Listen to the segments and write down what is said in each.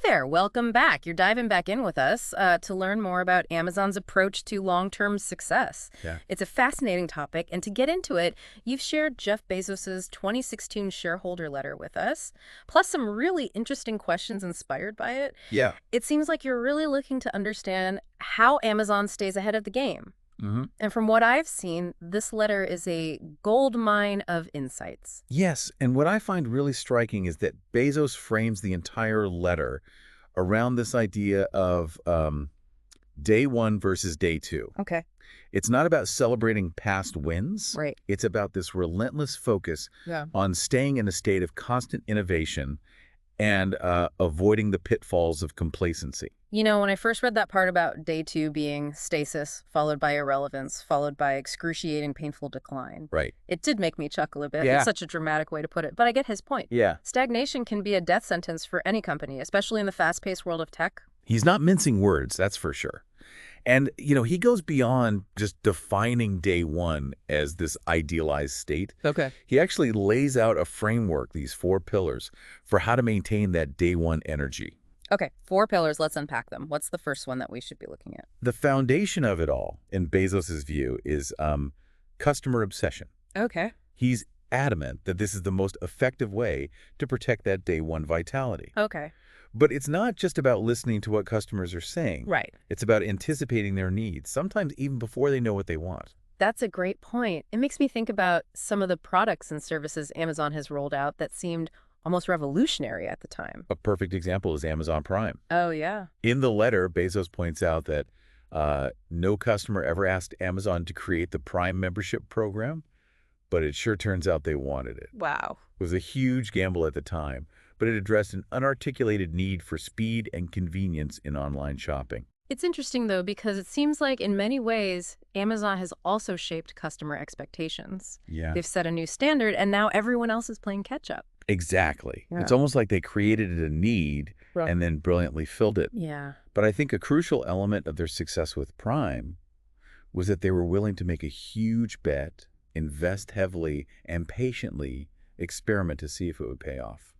there. Welcome back. You're diving back in with us to learn more about Amazon's approach to long-term success. Yeah. It's a fascinating topic, and to get into it, you've shared Jeff Bezos' 2016 shareholder letter with us, plus some really interesting questions inspired by it. Yeah. It seems like you're really looking to understand how Amazon stays ahead of the game. Mm-hmm. And from what I've seen, this letter is a gold mine of insights. Yes, and what I find really striking is that Bezos frames the entire letter around this idea of day one versus day two. Okay. It's not about celebrating past wins. Right. It's about this relentless focus on staying in a state of constant innovation and avoiding the pitfalls of complacency. You know, when I first read that part about day two being stasis, followed by irrelevance, followed by excruciating, painful decline, Right. it did make me chuckle a bit. Yeah. It's such a dramatic way to put it, but I get his point. Yeah. Stagnation can be a death sentence for any company, especially in the fast-paced world of tech. He's not mincing words, that's for sure. And, he goes beyond just defining day one as this idealized state. Okay. He actually lays out a framework, these 4 pillars, for how to maintain that day one energy. Okay, 4 pillars. Let's unpack them. What's the first one that we should be looking at? The foundation of it all, in Bezos's view, is customer obsession. Okay. He's adamant that this is the most effective way to protect that day one vitality. Okay. But it's not just about listening to what customers are saying. Right. It's about anticipating their needs, sometimes even before they know what they want. That's a great point. It makes me think about some of the products and services Amazon has rolled out that seemed almost revolutionary at the time. A perfect example is Amazon Prime. Oh, yeah. In the letter, Bezos points out that no customer ever asked Amazon to create the Prime membership program, but it sure turns out they wanted it. Wow. It was a huge gamble at the time, but it addressed an unarticulated need for speed and convenience in online shopping. It's interesting, though, because it seems like in many ways, Amazon has also shaped customer expectations. Yeah. They've set a new standard, and now everyone else is playing catch-up. Exactly. Yeah. It's almost like they created a need and then brilliantly filled it. Yeah. But I think a crucial element of their success with Prime was that they were willing to make a huge bet, invest heavily, and patiently experiment to see if it would pay off.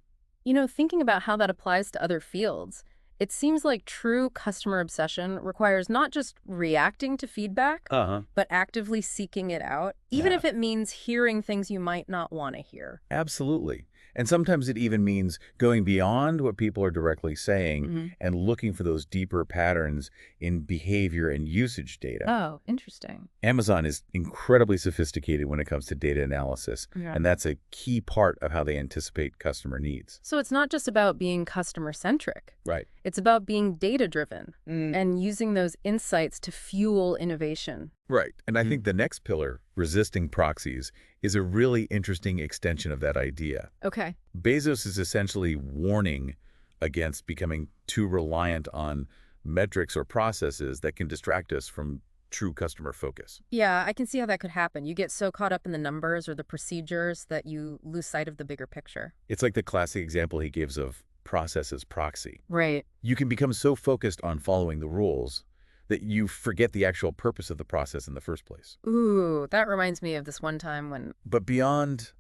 You know, thinking about how that applies to other fields, it seems like true customer obsession requires not just reacting to feedback, but actively seeking it out, even if it means hearing things you might not want to hear. Absolutely. And sometimes it even means going beyond what people are directly saying and looking for those deeper patterns in behavior and usage data. Oh, interesting. Amazon is incredibly sophisticated when it comes to data analysis, and that's a key part of how they anticipate customer needs. So it's not just about being customer-centric. Right. It's about being data-driven and using those insights to fuel innovation. Right. And I think the next pillar, resisting proxies, is a really interesting extension of that idea. Okay. Bezos is essentially warning against becoming too reliant on metrics or processes that can distract us from true customer focus. Yeah, I can see how that could happen. You get so caught up in the numbers or the procedures that you lose sight of the bigger picture. It's like the classic example he gives of process as proxy. Right. You can become so focused on following the rules that you forget the actual purpose of the process in the first place. Ooh, that reminds me of this one time when... But beyond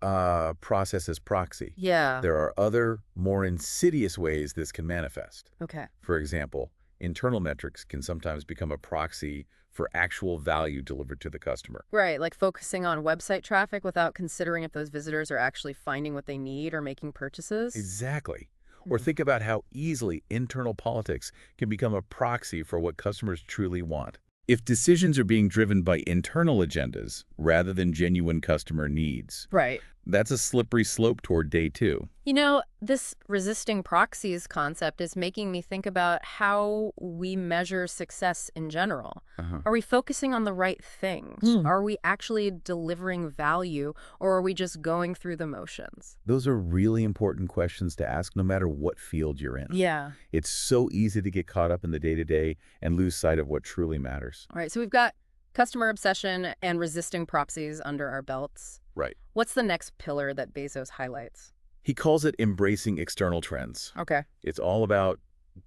process as proxy, there are other, more insidious ways this can manifest. Okay. For example, internal metrics can sometimes become a proxy for actual value delivered to the customer. Right, like focusing on website traffic without considering if those visitors are actually finding what they need or making purchases. Exactly. Or think about how easily internal politics can become a proxy for what customers truly want. If decisions are being driven by internal agendas rather than genuine customer needs, Right. that's a slippery slope toward day two. You know, this resisting proxies concept is making me think about how we measure success in general. Are we focusing on the right things? Are we actually delivering value, or are we just going through the motions? Those are really important questions to ask no matter what field you're in. Yeah. It's so easy to get caught up in the day-to-day and lose sight of what truly matters. All right, so we've got customer obsession and resisting proxies under our belts. Right. What's the next pillar that Bezos highlights? He calls it embracing external trends. Okay. It's all about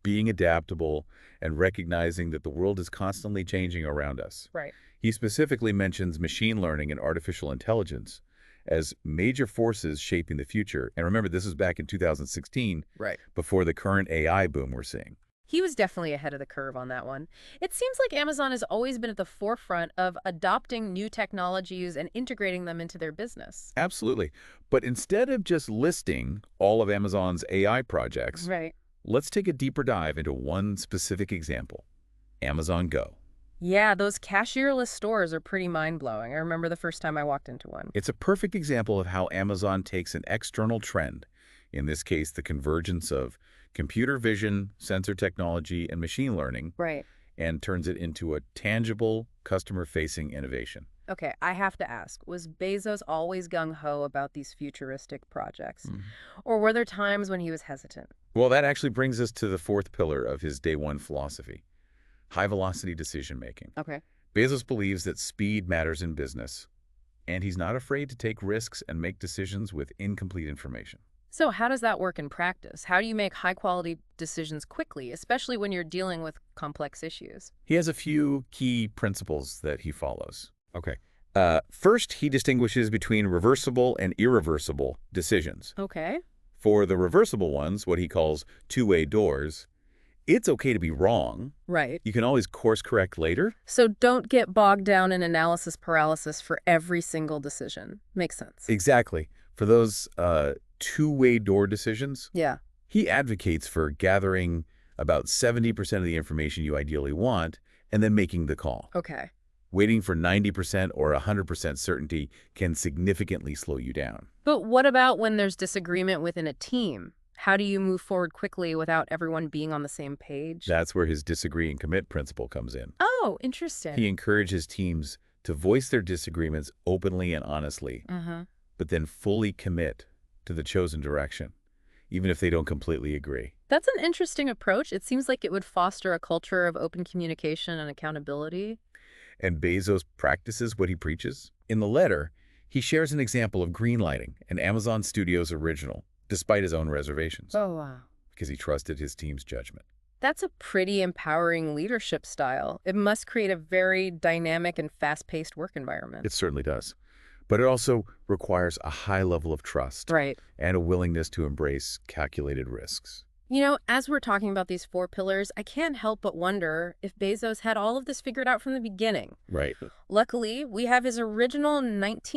being adaptable and recognizing that the world is constantly changing around us. Right. He specifically mentions machine learning and artificial intelligence as major forces shaping the future. And remember, this was back in 2016, Right. before the current AI boom we're seeing. He was definitely ahead of the curve on that one. It seems like Amazon has always been at the forefront of adopting new technologies and integrating them into their business. Absolutely. But instead of just listing all of Amazon's AI projects, Right. let's take a deeper dive into one specific example, Amazon Go. Yeah, those cashierless stores are pretty mind-blowing. I remember the first time I walked into one. It's a perfect example of how Amazon takes an external trend, in this case the convergence of computer vision, sensor technology, and machine learning, Right. and turns it into a tangible, customer-facing innovation. Okay, I have to ask, was Bezos always gung-ho about these futuristic projects? Or were there times when he was hesitant? Well, that actually brings us to the fourth pillar of his day one philosophy, high-velocity decision-making. Okay. Bezos believes that speed matters in business, and he's not afraid to take risks and make decisions with incomplete information. So how does that work in practice? How do you make high-quality decisions quickly, especially when you're dealing with complex issues? He has a few key principles that he follows. Okay. First, he distinguishes between reversible and irreversible decisions. Okay. For the reversible ones, what he calls two-way doors, it's okay to be wrong. Right. You can always course correct later. So don't get bogged down in analysis paralysis for every single decision. Makes sense. Exactly. For those two-way door decisions, Yeah. he advocates for gathering about 70% of the information you ideally want and then making the call. Okay. Waiting for 90% or 100% certainty can significantly slow you down. But what about when there's disagreement within a team? How do you move forward quickly without everyone being on the same page? That's where his disagree and commit principle comes in. Oh, interesting. He encourages teams to voice their disagreements openly and honestly, but then fully commit to the chosen direction, even if they don't completely agree. That's an interesting approach. It seems like it would foster a culture of open communication and accountability. And Bezos practices what he preaches. In the letter, he shares an example of green lighting, an Amazon Studios original, despite his own reservations, Oh, wow. because he trusted his team's judgment. That's a pretty empowering leadership style. It must create a very dynamic and fast-paced work environment. It certainly does. But it also requires a high level of trust Right. and a willingness to embrace calculated risks. You know, as we're talking about these four pillars, I can't help but wonder if Bezos had all of this figured out from the beginning. Right. Luckily, we have his original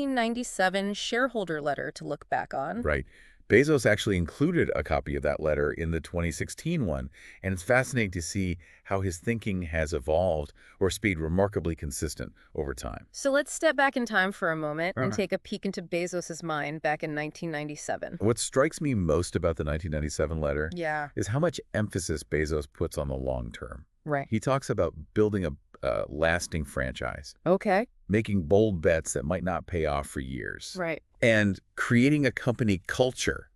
1997 shareholder letter to look back on. Right. Bezos actually included a copy of that letter in the 2016 one, and it's fascinating to see how his thinking has evolved or stayed remarkably consistent over time. So let's step back in time for a moment and take a peek into Bezos's mind back in 1997. What strikes me most about the 1997 letter Yeah. is how much emphasis Bezos puts on the long term. Right. He talks about building a lasting franchise, Okay. making bold bets that might not pay off for years, Right. and creating a company culture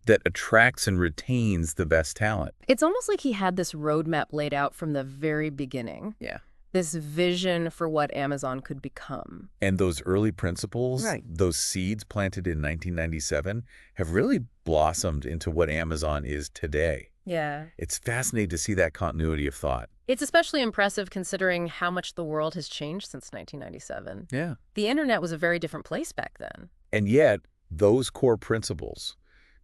that attracts and retains the best talent. It's almost like he had this roadmap laid out from the very beginning. Yeah. This vision for what Amazon could become. And those early principles, Right. those seeds planted in 1997, have really blossomed into what Amazon is today. Yeah. It's fascinating to see that continuity of thought. It's especially impressive considering how much the world has changed since 1997. Yeah. The internet was a very different place back then. And yet, those core principles,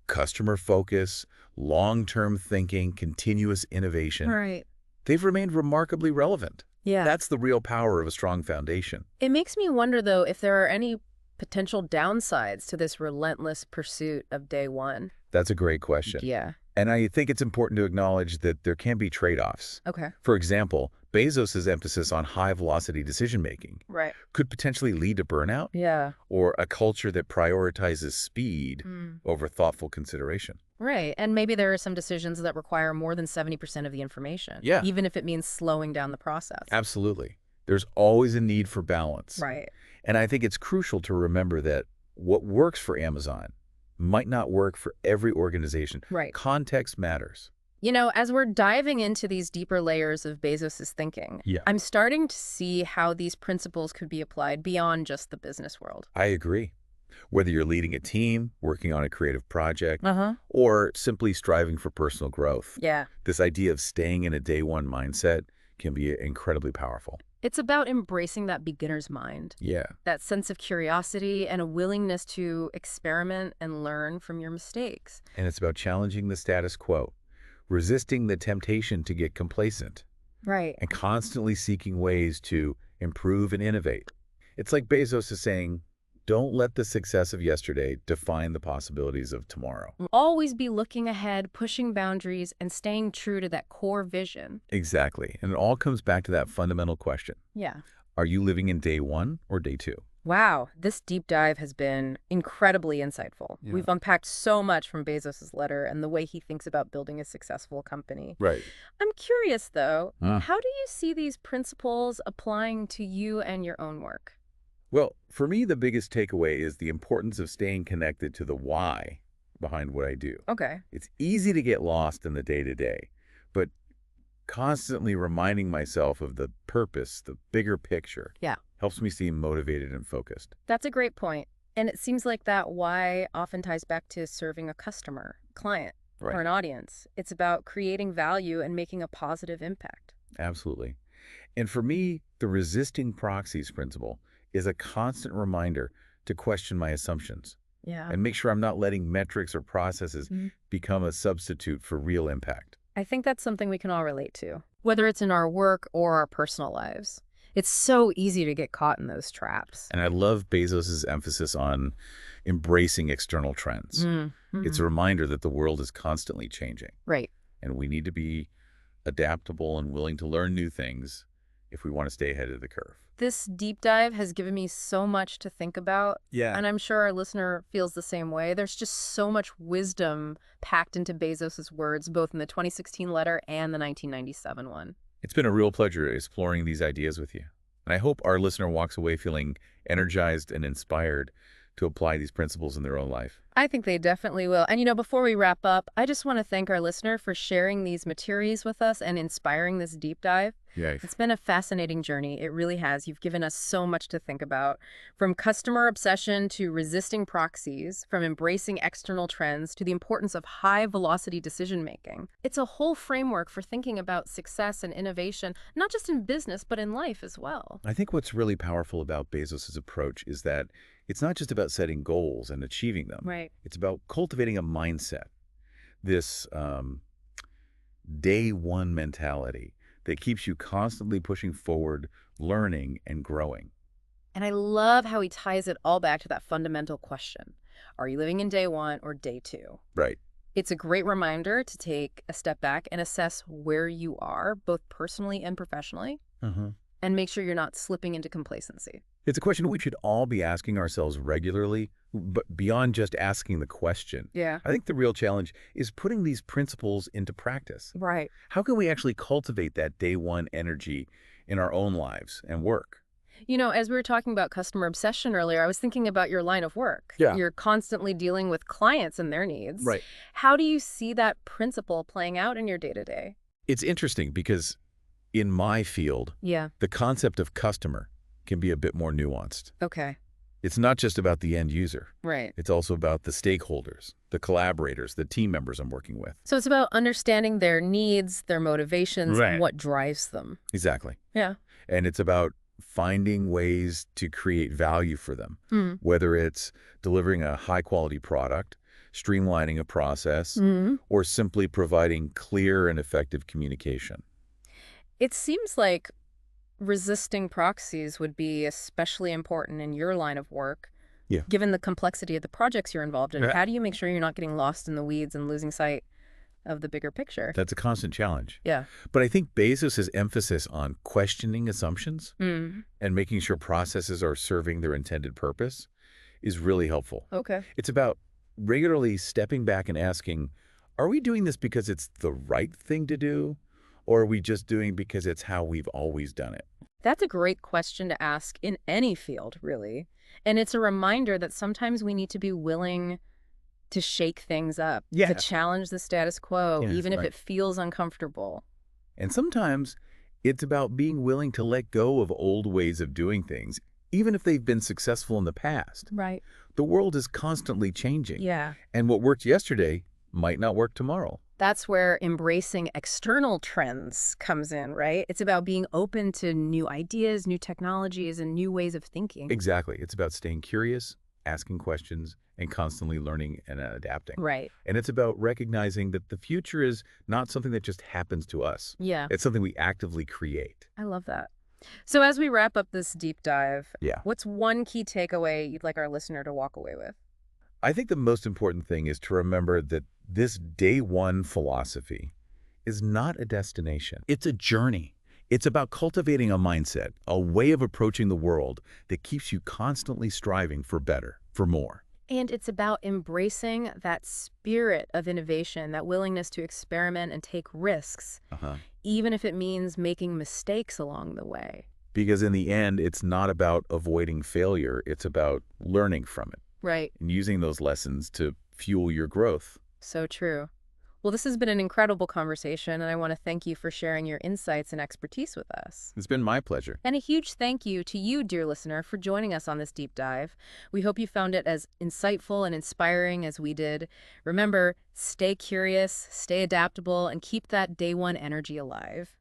customer focus, long-term thinking, continuous innovation, Right. they've remained remarkably relevant. Yeah. That's the real power of a strong foundation. It makes me wonder, though, if there are any potential downsides to this relentless pursuit of day one. That's a great question. Yeah. And I think it's important to acknowledge that there can be trade-offs. Okay. For example, Bezos' emphasis on high-velocity decision-making Right. could potentially lead to burnout Yeah. or a culture that prioritizes speed Mm. over thoughtful consideration. Right. And maybe there are some decisions that require more than 70% of the information. Yeah. Even if it means slowing down the process. Absolutely. There's always a need for balance. Right. And I think it's crucial to remember that what works for Amazon might not work for every organization. Right. Context matters. You know, as we're diving into these deeper layers of Bezos' thinking, Yeah. I'm starting to see how these principles could be applied beyond just the business world. I agree. Whether you're leading a team, working on a creative project, Uh-huh. or simply striving for personal growth, Yeah. this idea of staying in a day one mindset can be incredibly powerful. It's about embracing that beginner's mind, Yeah. that sense of curiosity and a willingness to experiment and learn from your mistakes. And it's about challenging the status quo, resisting the temptation to get complacent, Right. and constantly seeking ways to improve and innovate. It's like Bezos is saying, don't let the success of yesterday define the possibilities of tomorrow. Always be looking ahead, pushing boundaries, and staying true to that core vision. Exactly. And it all comes back to that fundamental question. Yeah. Are you living in day one or day two? Wow, this deep dive has been incredibly insightful. Yeah. We've unpacked so much from Bezos' letter and the way he thinks about building a successful company. Right. I'm curious, though, Huh. how do you see these principles applying to you and your own work? Well, for me, the biggest takeaway is the importance of staying connected to the why behind what I do. Okay. It's easy to get lost in the day-to-day, but constantly reminding myself of the purpose, the bigger picture, Yeah. helps me seem motivated and focused. That's a great point. And it seems like that why often ties back to serving a customer, client, Right. or an audience. It's about creating value and making a positive impact. Absolutely. And for me, the resisting proxies principle is a constant reminder to question my assumptions Yeah. and make sure I'm not letting metrics or processes Mhm. become a substitute for real impact. I think that's something we can all relate to, whether it's in our work or our personal lives. It's so easy to get caught in those traps. And I love Bezos's emphasis on embracing external trends. It's a reminder that the world is constantly changing, Right. and we need to be adaptable and willing to learn new things if we want to stay ahead of the curve. This deep dive has given me so much to think about, Yeah. and I'm sure our listener feels the same way. There's just so much wisdom packed into Bezos's words, both in the 2016 letter and the 1997 one. It's been a real pleasure exploring these ideas with you. And I hope our listener walks away feeling energized and inspired to apply these principles in their own life. I think they definitely will. And, before we wrap up, I just want to thank our listener for sharing these materials with us and inspiring this deep dive. Yeah. It's been a fascinating journey. It really has. You've given us so much to think about, from customer obsession to resisting proxies, from embracing external trends to the importance of high-velocity decision-making. It's a whole framework for thinking about success and innovation, not just in business, but in life as well. I think what's really powerful about Bezos's approach is that it's not just about setting goals and achieving them. Right. It's about cultivating a mindset, this day one mentality that keeps you constantly pushing forward, learning, and growing. And I love how he ties it all back to that fundamental question. Are you living in day one or day two? Right. It's a great reminder to take a step back and assess where you are, both personally and professionally, and make sure you're not slipping into complacency. It's a question we should all be asking ourselves regularly, but beyond just asking the question. Yeah. I think the real challenge is putting these principles into practice. Right. How can we actually cultivate that day one energy in our own lives and work? As we were talking about customer obsession earlier, I was thinking about your line of work. Yeah. You're constantly dealing with clients and their needs. Right. How do you see that principle playing out in your day-to-day? It's interesting because in my field, Yeah. the concept of customer can be a bit more nuanced. Okay. It's not just about the end user. Right. It's also about the stakeholders, the collaborators, the team members I'm working with. So it's about understanding their needs, their motivations, Right. and what drives them. Exactly. Yeah. And it's about finding ways to create value for them, whether it's delivering a high-quality product, streamlining a process, or simply providing clear and effective communication. It seems like resisting proxies would be especially important in your line of work, Yeah. given the complexity of the projects you're involved in. Yeah. How do you make sure you're not getting lost in the weeds and losing sight of the bigger picture? That's a constant challenge. Yeah. But I think Bezos' emphasis on questioning assumptions Mm. and making sure processes are serving their intended purpose is really helpful. Okay. It's about regularly stepping back and asking, are we doing this because it's the right thing to do, or are we just doing because it's how we've always done it? That's a great question to ask in any field, really. And it's a reminder that sometimes we need to be willing to shake things up, Yeah. to challenge the status quo, Yes, even if right. it feels uncomfortable. And sometimes it's about being willing to let go of old ways of doing things, even if they've been successful in the past. Right. The world is constantly changing. Yeah. And what worked yesterday might not work tomorrow. That's where embracing external trends comes in, right? It's about being open to new ideas, new technologies, and new ways of thinking. Exactly. It's about staying curious, asking questions, and constantly learning and adapting. Right. And it's about recognizing that the future is not something that just happens to us. Yeah, It's something we actively create. I love that. So as we wrap up this deep dive, Yeah. what's one key takeaway you'd like our listener to walk away with? I think the most important thing is to remember that this day one philosophy is not a destination. It's a journey. It's about cultivating a mindset, a way of approaching the world that keeps you constantly striving for better, for more. And it's about embracing that spirit of innovation, that willingness to experiment and take risks, Uh-huh. even if it means making mistakes along the way. Because in the end, it's not about avoiding failure. It's about learning from it Right. and using those lessons to fuel your growth. So true. Well, this has been an incredible conversation, and I want to thank you for sharing your insights and expertise with us. It's been my pleasure. And a huge thank you to you, dear listener, for joining us on this deep dive. We hope you found it as insightful and inspiring as we did. Remember, stay curious, stay adaptable, and keep that day one energy alive.